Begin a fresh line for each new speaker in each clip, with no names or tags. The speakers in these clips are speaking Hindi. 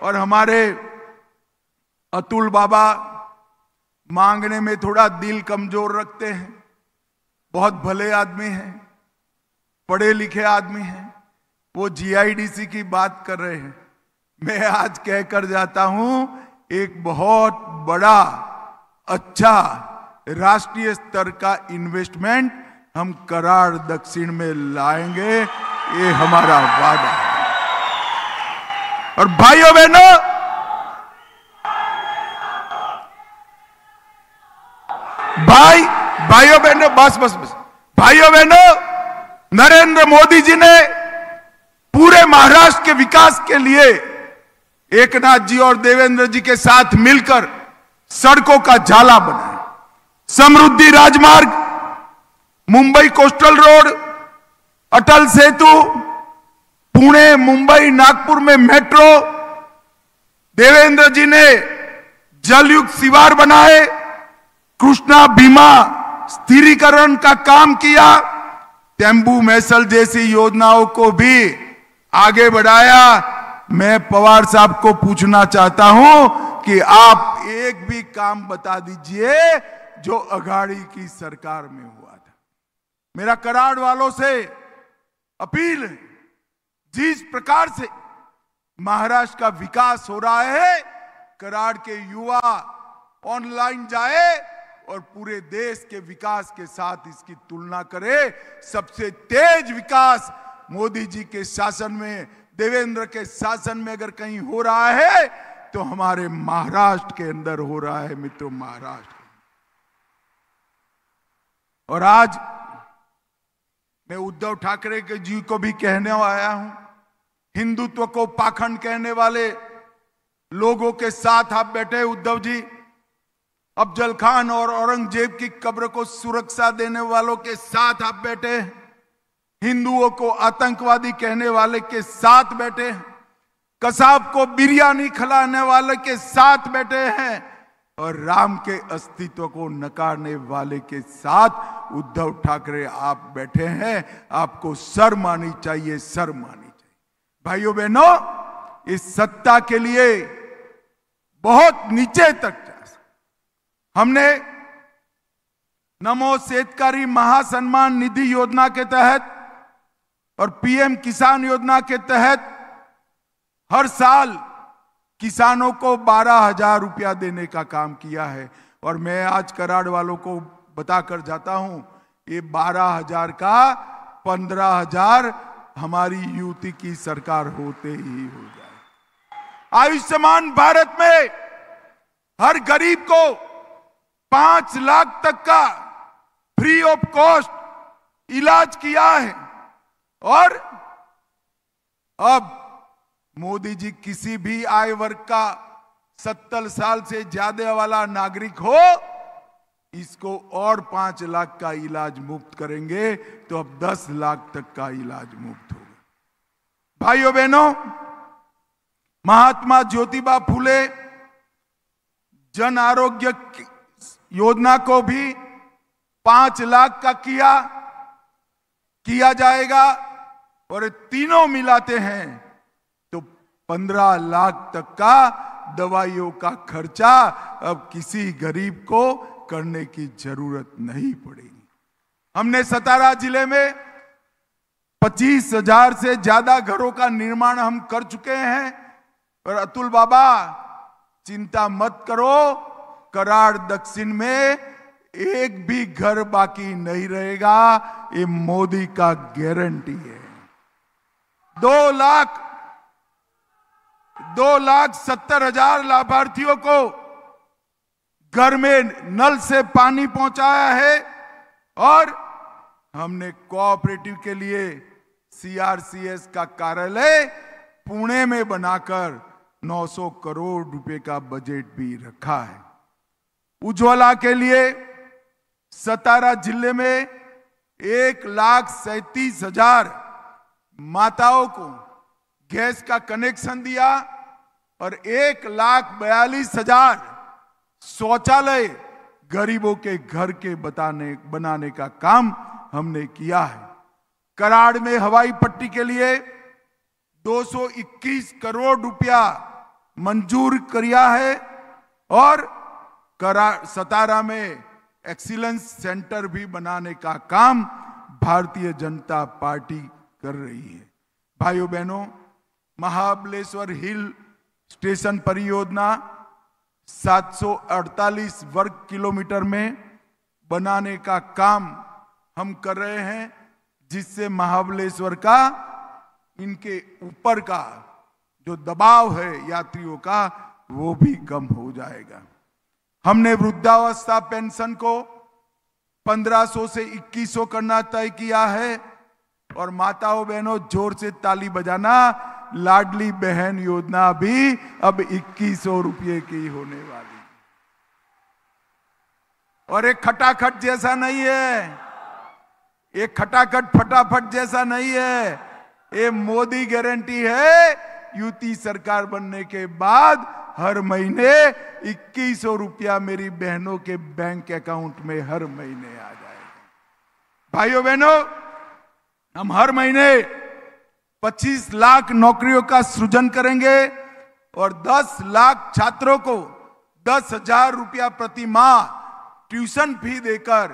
और हमारे अतुल बाबा मांगने में थोड़ा दिल कमजोर रखते हैं, बहुत भले आदमी हैं, पढ़े लिखे आदमी हैं। वो जीआईडीसी की बात कर रहे हैं। मैं आज कहकर जाता हूं, एक बहुत बड़ा अच्छा राष्ट्रीय स्तर का इन्वेस्टमेंट हम कराड़ दक्षिण में लाएंगे, ये हमारा वादा है। और भाइयों बहनों, भाइयों बहनों, बस भाइयों बहनों, नरेंद्र मोदी जी ने पूरे महाराष्ट्र के विकास के लिए एकनाथ जी और देवेंद्र जी के साथ मिलकर सड़कों का जाला बनाया। समृद्धि राजमार्ग, मुंबई कोस्टल रोड, अटल सेतु, पुणे मुंबई नागपुर में मेट्रो, देवेंद्र जी ने जलयुक्त शिवार बनाए, कृष्णा भीमा स्थिरीकरण का काम किया, तेंबू मैसल जैसी योजनाओं को भी आगे बढ़ाया। मैं पवार साहब को पूछना चाहता हूं कि आप एक भी काम बता दीजिए जो अघाड़ी की सरकार में हुआ था। मेरा कराड़ वालों से अपील है, जिस प्रकार से महाराष्ट्र का विकास हो रहा है, कराड़ के युवा ऑनलाइन जाए और पूरे देश के विकास के साथ इसकी तुलना करे। सबसे तेज विकास मोदी जी के शासन में, देवेंद्र के शासन में अगर कहीं हो रहा है तो हमारे महाराष्ट्र के अंदर हो रहा है मित्रों, महाराष्ट्र। और आज मैं उद्धव ठाकरे के जी को भी कहने आया हूं, हिंदुत्व को पाखंड कहने वाले लोगों के साथ आप बैठे उद्धव जी। अफजल खान और औरंगजेब की कब्र को सुरक्षा देने वालों के साथ आप बैठे, हिंदुओं को आतंकवादी कहने वाले के साथ बैठे, कसाब को बिरयानी खिलाने वाले के साथ बैठे हैं, और राम के अस्तित्व को नकारने वाले के साथ उद्धव ठाकरे आप बैठे हैं। आपको शर्म आनी चाहिए, शर्म आनी चाहिए। भाइयों बहनों, इस सत्ता के लिए बहुत नीचे तक हमने नमो शेतकारी महासम्मान निधि योजना के तहत और पीएम किसान योजना के तहत हर साल किसानों को 12,000 रुपया देने का काम किया है। और मैं आज कराड़ वालों को बताकर जाता हूं, ये 12,000 का 15,000 हमारी युति की सरकार होते ही हो जाए। आयुष्मान भारत में हर गरीब को 5 लाख तक का फ्री ऑफ कॉस्ट इलाज किया है। और अब मोदी जी किसी भी आय वर्ग का 70 साल से ज्यादा वाला नागरिक हो, इसको और 5 लाख का इलाज मुफ्त करेंगे, तो अब 10 लाख तक का इलाज मुफ्त होगा। भाइयों बहनों, महात्मा ज्योतिबा फूले जन आरोग्य योजना को भी 5 लाख का किया जाएगा, और तीनों मिलाते हैं तो 15 लाख तक का दवाइयों का खर्चा अब किसी गरीब को करने की जरूरत नहीं पड़ेगी। हमने सतारा जिले में 25,000 से ज्यादा घरों का निर्माण हम कर चुके हैं। और अतुल बाबा, चिंता मत करो, कराड़ दक्षिण में एक भी घर बाकी नहीं रहेगा, ये मोदी का गारंटी है। 2,70,000 लाभार्थियों को घर में नल से पानी पहुंचाया है। और हमने कोऑपरेटिव के लिए सीआरसीएस का कार्यालय पुणे में बनाकर 900 करोड़ रुपए का बजट भी रखा है। उज्ज्वला के लिए सतारा जिले में 1,37,000 माताओं को गैस का कनेक्शन दिया और 1,42,000 शौचालय गरीबों के घर के बनाने का काम हमने किया है। कराड़ में हवाई पट्टी के लिए 221 करोड़ रुपया मंजूर किया है और सतारा में एक्सीलेंस सेंटर भी बनाने का काम भारतीय जनता पार्टी कर रही है। भाइयों बहनों, महाबलेश्वर हिल स्टेशन परियोजना 748 वर्ग किलोमीटर में बनाने का काम हम कर रहे हैं, जिससे महाबलेश्वर का इनके ऊपर का जो दबाव है यात्रियों का वो भी कम हो जाएगा। हमने वृद्धावस्था पेंशन को 1500 से 2100 करना तय किया है और माताओं बहनों जोर से ताली बजाना, लाडली बहन योजना भी अब 2100 रुपये की होने वाली। और एक खटाखट जैसा नहीं है, एक खटाखट फटाफट जैसा नहीं है, ये मोदी गारंटी है। यूपी सरकार बनने के बाद हर महीने 2100 रुपया मेरी बहनों के बैंक अकाउंट में हर महीने आ जाएगा। भाइयों बहनों, हम हर महीने 25 लाख नौकरियों का सृजन करेंगे और 10 लाख छात्रों को 10,000 रुपया प्रति माह ट्यूशन फी देकर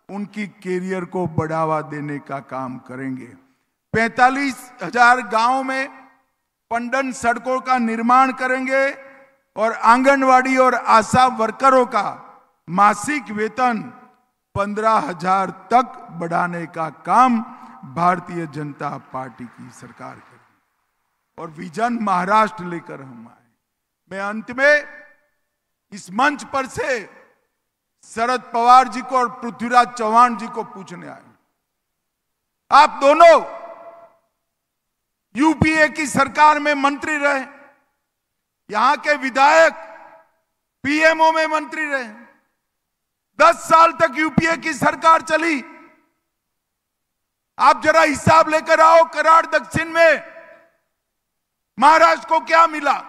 उनकी कैरियर को बढ़ावा देने का काम करेंगे। 45,000 गांवों में पनडन सड़कों का निर्माण करेंगे और आंगनवाड़ी और आशा वर्करों का मासिक वेतन 15,000 तक बढ़ाने का काम भारतीय जनता पार्टी की सरकार करेगी और विजन महाराष्ट्र लेकर हम आए। मैं अंत में इस मंच पर से शरद पवार जी को और पृथ्वीराज चौहान जी को पूछने आए, आप दोनों यूपीए की सरकार में मंत्री रहे, यहां के विधायक पीएमओ में मंत्री रहे, 10 साल तक यूपीए की सरकार चली। आप जरा हिसाब लेकर आओ, कराड़ दक्षिण में महाराष्ट्र को क्या मिला?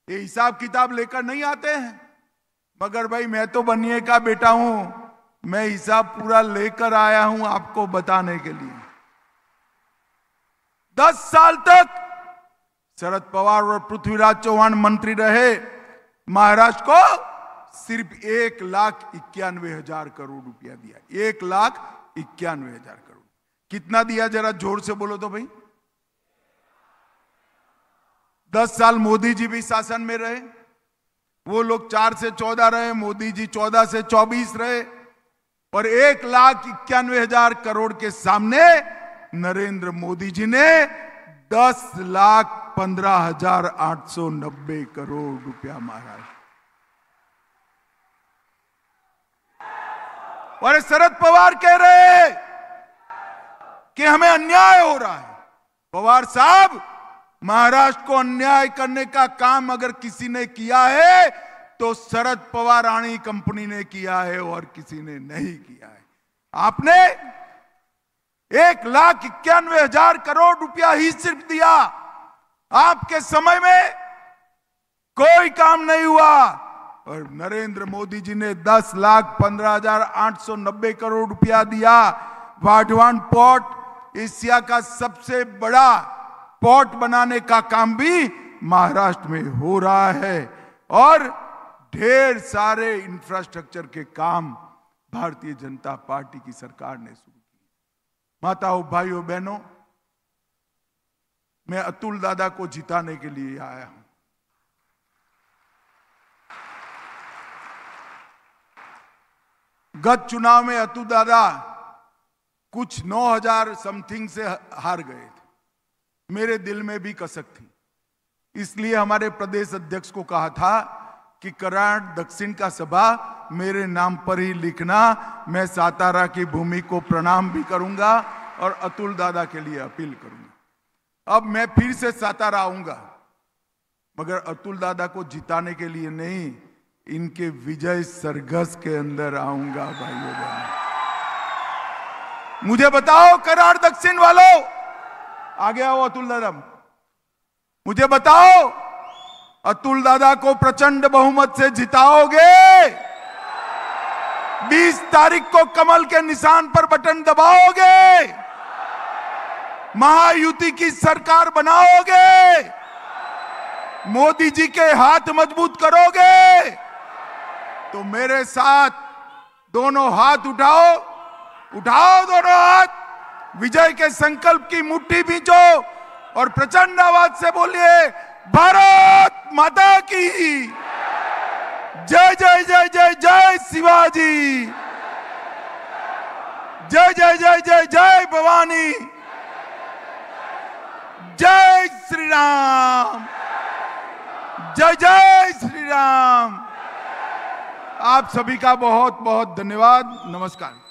ये हिसाब किताब लेकर नहीं आते हैं, मगर भाई मैं तो बनिए का बेटा हूं, मैं हिसाब पूरा लेकर आया हूं आपको बताने के लिए। 10 साल तक शरद पवार और पृथ्वीराज चौहान मंत्री रहे, महाराष्ट्र को सिर्फ 1,91,000 करोड़ रुपया दिया। 1,91,000 करोड़। कितना दिया जरा जोर से बोलो तो भाई। 10 साल मोदी जी भी शासन में रहे, वो लोग 4 से 14 रहे, मोदी जी 14 से 24 रहे और 1,91,000 करोड़ के सामने नरेंद्र मोदी जी ने 10,15,890 करोड़ रुपया महाराष्ट्र। और शरद पवार कह रहे कि हमें अन्याय हो रहा है। पवार साहब, महाराष्ट्र को अन्याय करने का काम अगर किसी ने किया है तो शरद पवार राणी कंपनी ने किया है और किसी ने नहीं किया है। आपने 1,91,000 करोड़ रुपया ही सिर्फ दिया। आपके समय में कोई काम नहीं हुआ और नरेंद्र मोदी जी ने 10,15,890 करोड़ रुपया दिया। वाधवान पोर्ट एशिया का सबसे बड़ा पोर्ट बनाने का काम भी महाराष्ट्र में हो रहा है और ढेर सारे इंफ्रास्ट्रक्चर के काम भारतीय जनता पार्टी की सरकार ने शुरू किए। माताओं, भाइयों, बहनों, मैं अतुल दादा को जिताने के लिए आया हूं। गत चुनाव में अतुल दादा कुछ 9,000 समथिंग से हार गए थे। मेरे दिल में भी कसक थी, इसलिए हमारे प्रदेश अध्यक्ष को कहा था कि कराड़ दक्षिण का सभा मेरे नाम पर ही लिखना। मैं सातारा की भूमि को प्रणाम भी करूंगा और अतुल दादा के लिए अपील करूंगा। अब मैं फिर से सातारा आऊंगा, मगर अतुल दादा को जिताने के लिए नहीं, इनके विजय सरघस के अंदर आऊंगा। भाइयों बहनों, मुझे बताओ कराड़ दक्षिण वालों, आगे आओ अतुल दादा, मुझे बताओ अतुल दादा को प्रचंड बहुमत से जिताओगे? 20 तारीख को कमल के निशान पर बटन दबाओगे? महायुति की सरकार बनाओगे? मोदी जी के हाथ मजबूत करोगे तो मेरे साथ दोनों हाथ उठाओ, उठाओ दोनों हाथ, विजय के संकल्प की मुट्ठी बींचो और प्रचंड आवाज से बोलिए भारत माता की जय जय जय जय जय शिवाजी, जय जय जय जय जय भवानी, जय श्री राम, जय जय श्री राम। आप सभी का बहुत बहुत धन्यवाद। नमस्कार।